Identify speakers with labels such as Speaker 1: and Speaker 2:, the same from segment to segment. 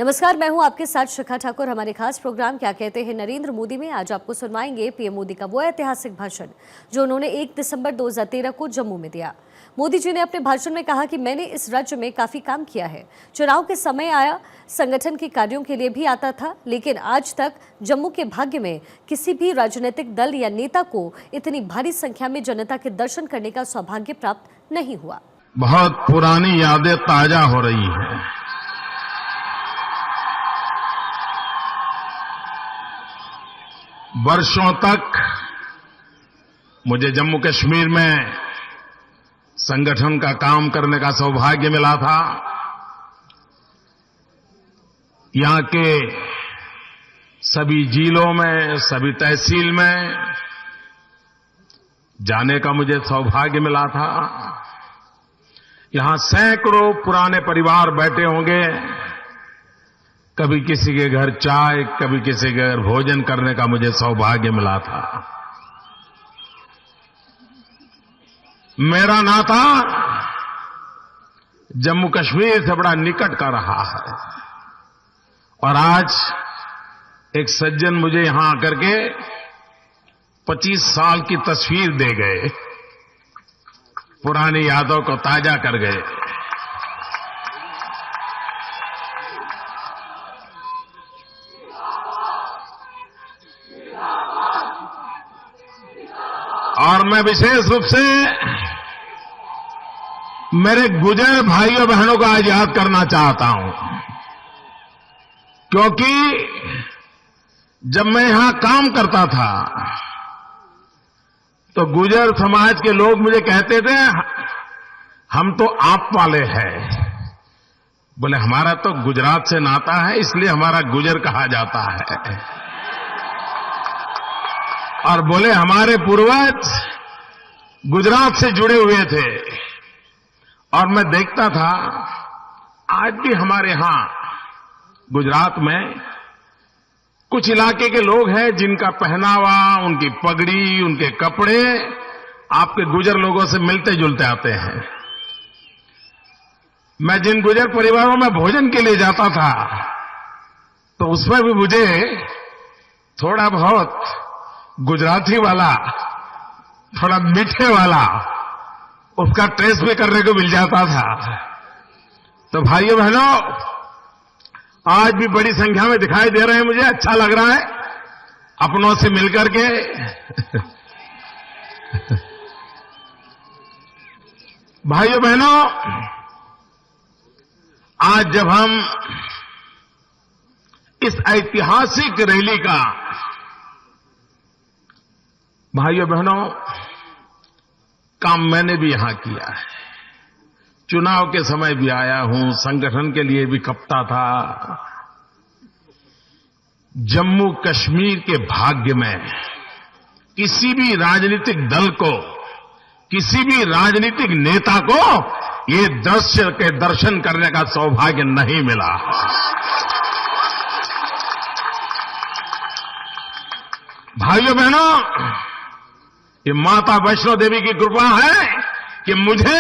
Speaker 1: नमस्कार, मैं हूं आपके साथ शिखा ठाकुर। हमारे खास प्रोग्राम क्या कहते हैं नरेंद्र मोदी में आज आपको सुनवाएंगे पीएम मोदी का वो ऐतिहासिक भाषण जो उन्होंने 1 दिसंबर 2013 को जम्मू में दिया। मोदी जी ने अपने भाषण में कहा कि मैंने इस राज्य में काफी काम किया है। चुनाव के समय आया, संगठन के कार्यों के लिए भी आता था, लेकिन आज तक जम्मू के भाग्य में किसी भी राजनीतिक दल या नेता को इतनी भारी संख्या में जनता के दर्शन करने का सौभाग्य प्राप्त नहीं हुआ।
Speaker 2: बहुत पुरानी यादें ताजा हो रही हैं। वर्षों तक मुझे जम्मू कश्मीर में संगठन का काम करने का सौभाग्य मिला था। यहां के सभी जिलों में, सभी तहसील में जाने का मुझे सौभाग्य मिला था। यहां सैकड़ों पुराने परिवार बैठे होंगे, कभी किसी के घर चाय, कभी किसी के घर भोजन करने का मुझे सौभाग्य मिला था। मेरा नाता जम्मू कश्मीर से बड़ा निकट का रहा है और आज एक सज्जन मुझे यहां आकर के 25 साल की तस्वीर दे गए, पुरानी यादों को ताजा कर गए। और मैं विशेष रूप से मेरे गुजर भाइयों बहनों को आज याद करना चाहता हूं, क्योंकि जब मैं यहां काम करता था तो गुजर समाज के लोग मुझे कहते थे, हम तो आप वाले हैं। बोले हमारा तो गुजरात से नाता है, इसलिए हमारा गुजर कहा जाता है। और बोले हमारे पूर्वज गुजरात से जुड़े हुए थे। और मैं देखता था आज भी हमारे यहां गुजरात में कुछ इलाके के लोग हैं जिनका पहनावा, उनकी पगड़ी, उनके कपड़े आपके गुजर लोगों से मिलते जुलते आते हैं। मैं जिन गुजर परिवारों में भोजन के लिए जाता था तो उसमें भी मुझे थोड़ा बहुत गुजराती वाला, थोड़ा मीठे वाला उसका टेस्ट भी करने को मिल जाता था। तो भाइयों बहनों, आज भी बड़ी संख्या में दिखाई दे रहे हैं, मुझे अच्छा लग रहा है अपनों से मिलकर के। भाइयों बहनों, आज जब हम इस ऐतिहासिक रैली का, भाइयों बहनों, काम मैंने भी यहां किया है। चुनाव के समय भी आया हूं, संगठन के लिए भी खपता था। जम्मू कश्मीर के भाग्य में किसी भी राजनीतिक दल को, किसी भी राजनीतिक नेता को ये दृश्य के दर्शन करने का सौभाग्य नहीं मिला। भाइयों बहनों, ये माता वैष्णो देवी की कृपा है कि मुझे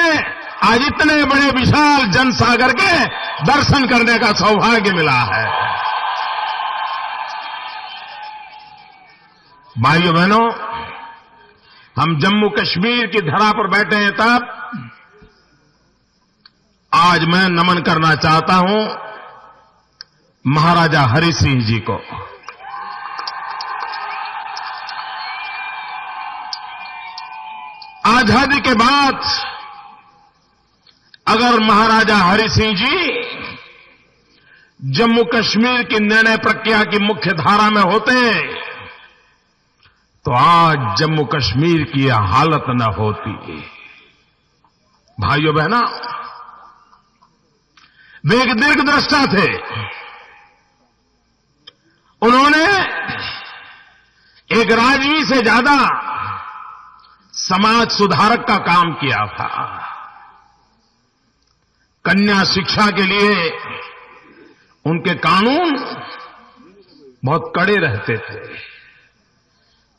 Speaker 2: आज इतने बड़े विशाल जनसागर के दर्शन करने का सौभाग्य मिला है। भाइयों बहनों, हम जम्मू कश्मीर की धरा पर बैठे हैं, तब आज मैं नमन करना चाहता हूं महाराजा हरि सिंह जी को। आजादी के बाद अगर महाराजा हरि सिंह जी जम्मू कश्मीर की निर्णय प्रक्रिया की मुख्य धारा में होते तो आज जम्मू कश्मीर की यह हालत न होती। भाइयों बहनों, वे एक दीर्घदृष्टा थे। उन्होंने एक राजवी से ज्यादा समाज सुधारक का काम किया था। कन्या शिक्षा के लिए उनके कानून बहुत कड़े रहते थे।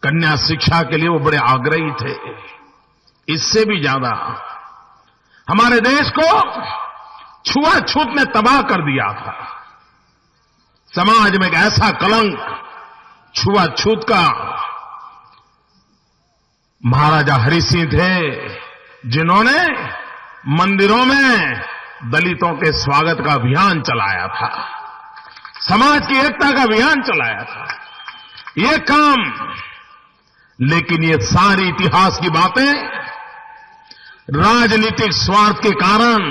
Speaker 2: कन्या शिक्षा के लिए वो बड़े आग्रही थे। इससे भी ज्यादा हमारे देश को छुआछूत ने तबाह कर दिया था। समाज में एक ऐसा कलंक, छुआछूत का। महाराजा हरि सिंह थे जिन्होंने मंदिरों में दलितों के स्वागत का अभियान चलाया था, समाज की एकता का अभियान चलाया था। ये काम, लेकिन ये सारी इतिहास की बातें राजनीतिक स्वार्थ के कारण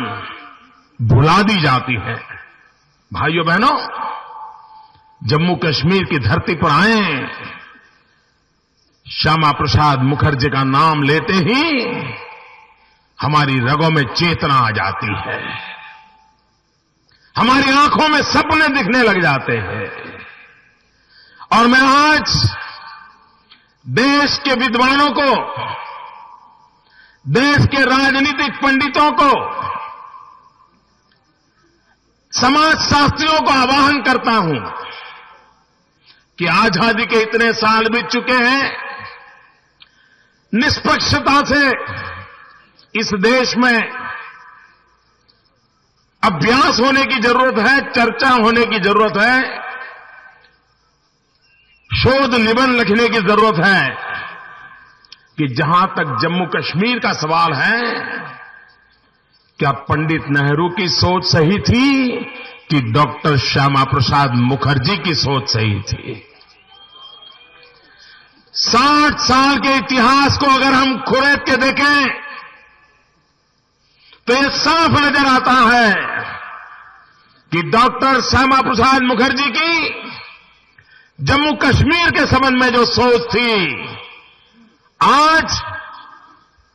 Speaker 2: भुला दी जाती है। भाइयों बहनों, जम्मू कश्मीर की धरती पर आए श्यामा प्रसाद मुखर्जी का नाम लेते ही हमारी रगों में चेतना आ जाती है, हमारी आंखों में सपने दिखने लग जाते हैं। और मैं आज देश के विद्वानों को, देश के राजनीतिक पंडितों को, समाज शास्त्रियों को आह्वान करता हूं कि आजादी के इतने साल बीत चुके हैं, निष्पक्षता से इस देश में अभ्यास होने की जरूरत है, चर्चा होने की जरूरत है, शोध निबंध लिखने की जरूरत है कि जहां तक जम्मू कश्मीर का सवाल है, क्या पंडित नेहरू की सोच सही थी कि डॉक्टर श्यामा प्रसाद मुखर्जी की सोच सही थी? 60 साल के इतिहास को अगर हम खुरेद के देखें तो ये साफ नजर आता है कि डॉक्टर श्यामा प्रसाद मुखर्जी की जम्मू कश्मीर के संबंध में जो सोच थी, आज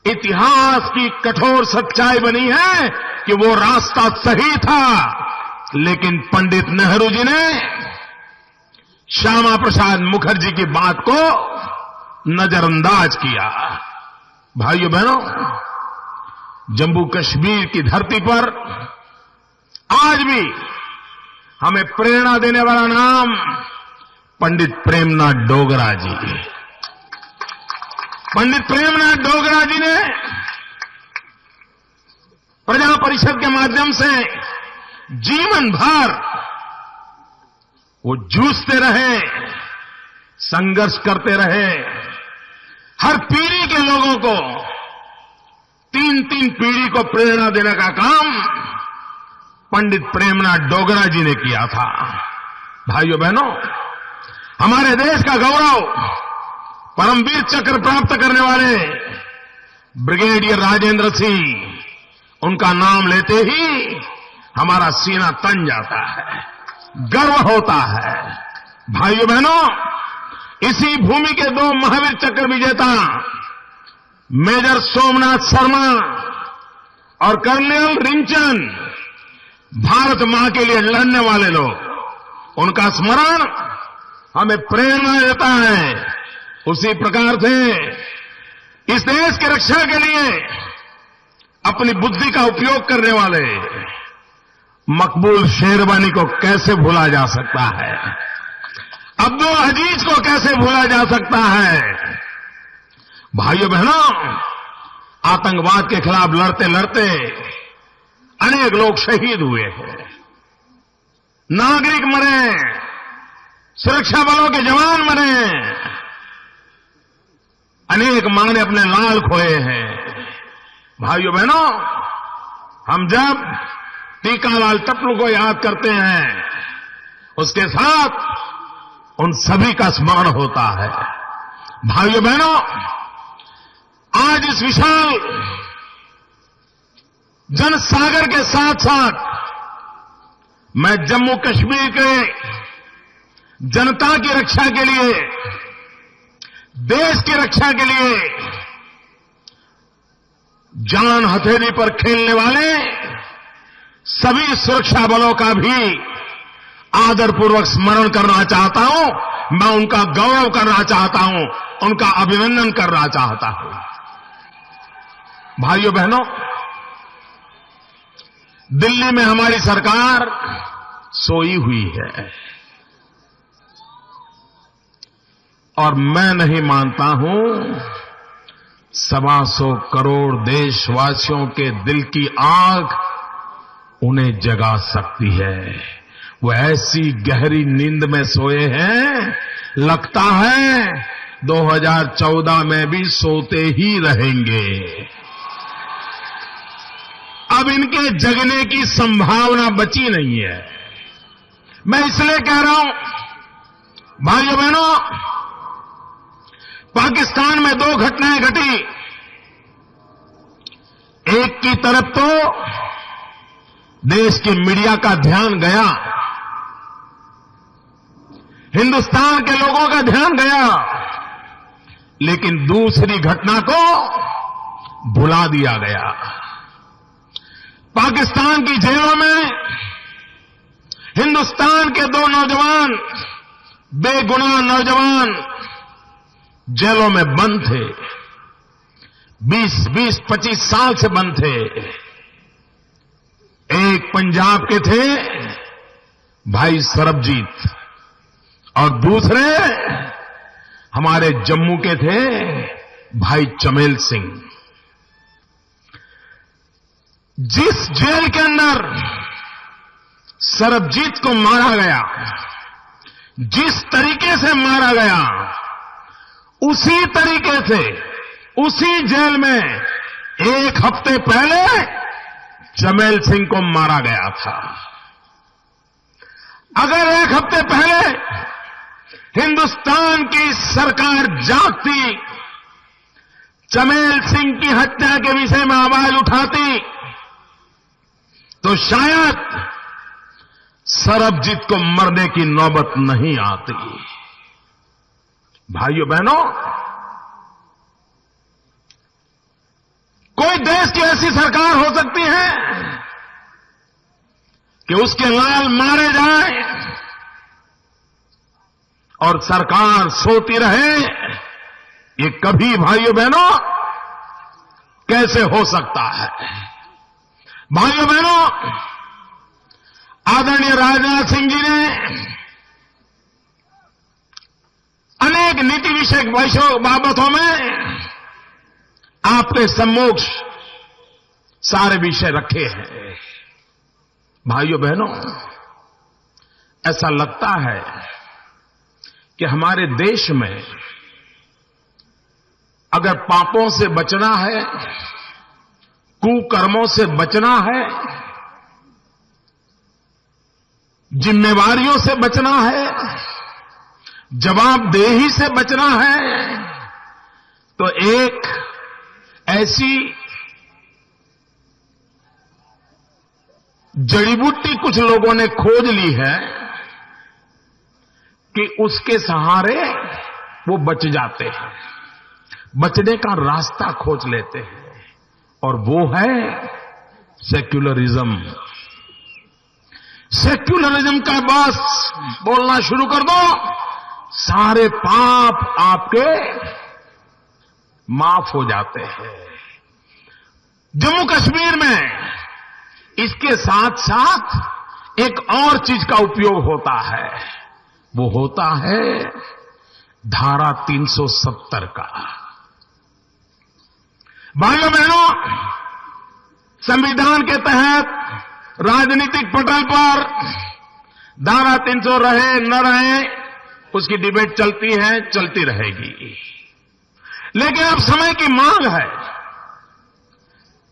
Speaker 2: इतिहास की कठोर सच्चाई बनी है कि वो रास्ता सही था, लेकिन पंडित नेहरू जी ने श्यामा प्रसाद मुखर्जी की बात को नजरअंदाज किया। भाइयों बहनों, जम्मू कश्मीर की धरती पर आज भी हमें प्रेरणा देने वाला नाम पंडित प्रेमनाथ डोगरा जी। पंडित प्रेमनाथ डोगरा जी ने प्रजा परिषद के माध्यम से जीवन भर वो जूझते रहे, संघर्ष करते रहे। हर पीढ़ी के लोगों को, 3-3 पीढ़ी को प्रेरणा देने का काम पंडित प्रेमनाथ डोगरा जी ने किया था। भाइयों बहनों, हमारे देश का गौरव, परमवीर चक्र प्राप्त करने वाले ब्रिगेडियर राजेंद्र सिंह, उनका नाम लेते ही हमारा सीना तन जाता है, गर्व होता है। भाइयों बहनों, इसी भूमि के 2 महावीर चक्र विजेता मेजर सोमनाथ शर्मा और कर्नल रिंचन, भारत मां के लिए लड़ने वाले लोग, उनका स्मरण हमें प्रेरणा देता है। उसी प्रकार से इस देश की रक्षा के लिए अपनी बुद्धि का उपयोग करने वाले मकबूल शेरवानी को कैसे भूला जा सकता है? अब्दुल अजीज को कैसे भूला जा सकता है? भाइयों बहनों, आतंकवाद के खिलाफ लड़ते लड़ते अनेक लोग शहीद हुए हैं, नागरिक मरे, सुरक्षा बलों के जवान मरे, अनेक मां ने अपने लाल खोए हैं। भाइयों बहनों, हम जब टीकालाल टप्पू को याद करते हैं, उसके साथ उन सभी का स्मरण होता है। भाइयों बहनों, आज इस विशाल जनसागर के साथ साथ मैं जम्मू कश्मीर के जनता की रक्षा के लिए, देश की रक्षा के लिए जान हथेली पर खेलने वाले सभी सुरक्षा बलों का भी आदरपूर्वक स्मरण करना चाहता हूं। मैं उनका गौरव करना चाहता हूं, उनका अभिनंदन करना चाहता हूं। भाइयों बहनों, दिल्ली में हमारी सरकार सोई हुई है और मैं नहीं मानता हूं 125 करोड़ देशवासियों के दिल की आग उन्हें जगा सकती है। वो ऐसी गहरी नींद में सोए हैं, लगता है 2014 में भी सोते ही रहेंगे। अब इनके जगने की संभावना बची नहीं है। मैं इसलिए कह रहा हूं, भाइयों बहनों, पाकिस्तान में 2 घटनाएं घटी। एक की तरफ तो देश के मीडिया का ध्यान गया, हिंदुस्तान के लोगों का ध्यान गया, लेकिन दूसरी घटना को भुला दिया गया। पाकिस्तान की जेलों में हिंदुस्तान के 2 नौजवान, बेगुनाह नौजवान जेलों में बंद थे। 20-25 साल से बंद थे। एक पंजाब के थे भाई सरबजीत, और दूसरे हमारे जम्मू के थे भाई चमेल सिंह। जिस जेल के अंदर सरबजीत को मारा गया, जिस तरीके से मारा गया, उसी तरीके से उसी जेल में 1 हफ्ते पहले चमेल सिंह को मारा गया था। अगर 1 हफ्ते पहले हिंदुस्तान की सरकार जागती, चमेल सिंह की हत्या के विषय में आवाज उठाती, तो शायद सरबजीत को मरने की नौबत नहीं आती। भाइयों बहनों, कोई देश की ऐसी सरकार हो सकती है कि उसके लाल मारे जाएं और सरकार सोती रहे? ये कभी भाइयों बहनों कैसे हो सकता है? भाइयों बहनों, आदरणीय राजनाथ सिंह जी ने अनेक नीति विषयक बाबतों में आपके सम्मुख सारे विषय रखे हैं। भाइयों बहनों, ऐसा लगता है कि हमारे देश में अगर पापों से बचना है, कुकर्मों से बचना है, जिम्मेवारियों से बचना है, जवाबदेही से बचना है, तो एक ऐसी जड़ी बूटी कुछ लोगों ने खोज ली है कि उसके सहारे वो बच जाते हैं, बचने का रास्ता खोज लेते हैं, और वो है सेक्युलरिज्म। सेक्युलरिज्म का बस बोलना शुरू कर दो, सारे पाप आपके माफ हो जाते हैं। जम्मू कश्मीर में इसके साथ साथ एक और चीज का उपयोग होता है, वो होता है धारा 370 का। भाइयों बहनों, संविधान के तहत राजनीतिक पटल पर धारा 300 रहे न रहे, उसकी डिबेट चलती है, चलती रहेगी। लेकिन अब समय की मांग है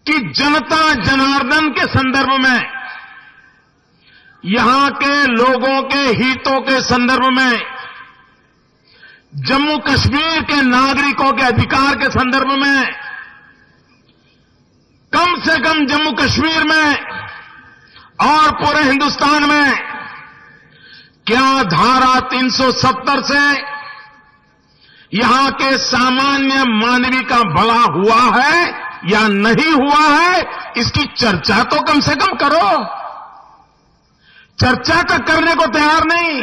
Speaker 2: कि जनता जनार्दन के संदर्भ में, यहां के लोगों के हितों के संदर्भ में, जम्मू कश्मीर के नागरिकों के अधिकार के संदर्भ में, कम से कम जम्मू कश्मीर में और पूरे हिंदुस्तान में क्या धारा 370 से यहां के सामान्य मानवी का भला हुआ है या नहीं हुआ है, इसकी चर्चा तो कम से कम करो। चर्चा का करने को तैयार नहीं।